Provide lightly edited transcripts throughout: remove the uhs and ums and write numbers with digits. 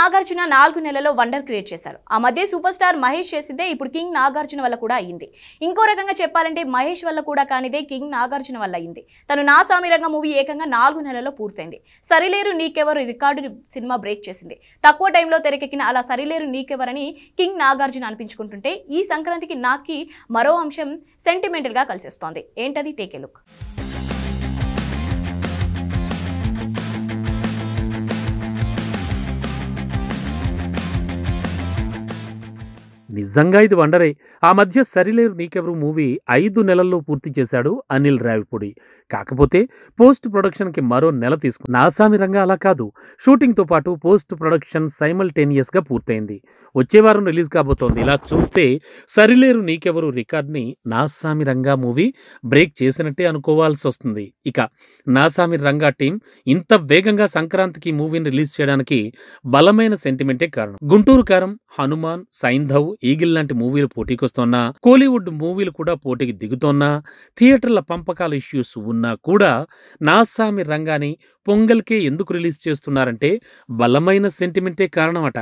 నాగార్జున 4 నెలల్లో wonder create చేశారు. ఆ మధ్య సూపర్ స్టార్ మహేష్ చేసిందే ఇప్పుడు కింగ్ నాగార్జున వల్ల కూడా అయింది. ఇంకో రకంగా చెప్పాలంటే మహేష్ వల్ల కూడా కానిదే కింగ్ నాగార్జున వల్ల అయింది. తను నా సామిరంగ మూవీ ఏకంగా 4 నెలల్లో పూర్తయింది. సరిలేరు నీకెవరు రికార్డు సినిమా బ్రేక్ చేసింది. తక్కువ టైంలో తెరకెక్కిన అలా సరిలేరు నీకెవరని కింగ్ నాగార్జున అనిపించుకుంటుంటే ఈ సంక్రాంతికి నాకి మరో అంశం సెంటిమెంటల్ గా కలిసిస్తోంది. ఏంటది? Take a look. నిజంగా ఇది వండరే. ఆ మధ్య సరిలేరు నీకెవరు మూవీ 5 నెలల్లో పూర్తి చేశాడు అనిల్ రావిపూడి. కాకపోతే పోస్ట్ ప్రొడక్షన్కి మరో నెల తీసుకుంది. నాసామి రంగా అలా కాదు. షూటింగ్తో పాటు పోస్ట్ ప్రొడక్షన్ సైమల్టేనియస్గా పూర్తయింది. వచ్చే వారం రిలీజ్ కాబోతోంది. ఇలా చూస్తే సరిలేరు నీకెవరు రికార్డ్ని నాసామి రంగా మూవీ బ్రేక్ చేసినట్టే అనుకోవాల్సి వస్తుంది. ఇక నాసామి రంగా టీం ఇంత వేగంగా సంక్రాంతికి మూవీని రిలీజ్ చేయడానికి బలమైన సెంటిమెంటే కారణం. గుంటూరు కారం, హనుమాన్, సైంధవ్, ఈగిల్ లాంటి మూవీలు పోటీకొస్తున్నా, కోలీవుడ్ మూవీలు కూడా పోటీకి దిగుతోన్నా, థియేటర్ల పంపకాల ఇష్యూస్ ఉన్నా కూడా నాసామి రంగాని పొంగల్కే ఎందుకు రిలీజ్ చేస్తున్నారంటే బలమైన సెంటిమెంటే కారణమట.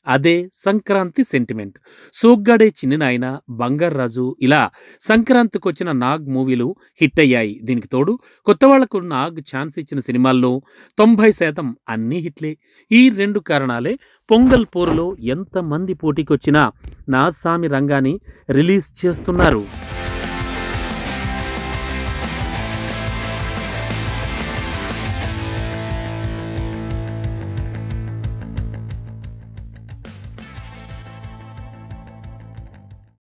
అదే సంక్రాంతి సెంటిమెంట్. సోగ్గాడే చిన్ని నాయన, బంగారాజు ఇలా సంక్రాంతికి వచ్చిన నాగ్ మూవీలు హిట్ అయ్యాయి. దీనికి తోడు కొత్త వాళ్లకు నాగ్ ఛాన్స్ ఇచ్చిన సినిమాల్లో 90% అన్నీ హిట్లే. ఈ 2 కారణాలే పొంగల్ పోరులో ఎంతమంది పోటీకొచ్చినా నాసామి రంగాని రిలీజ్ చేస్తున్నారు.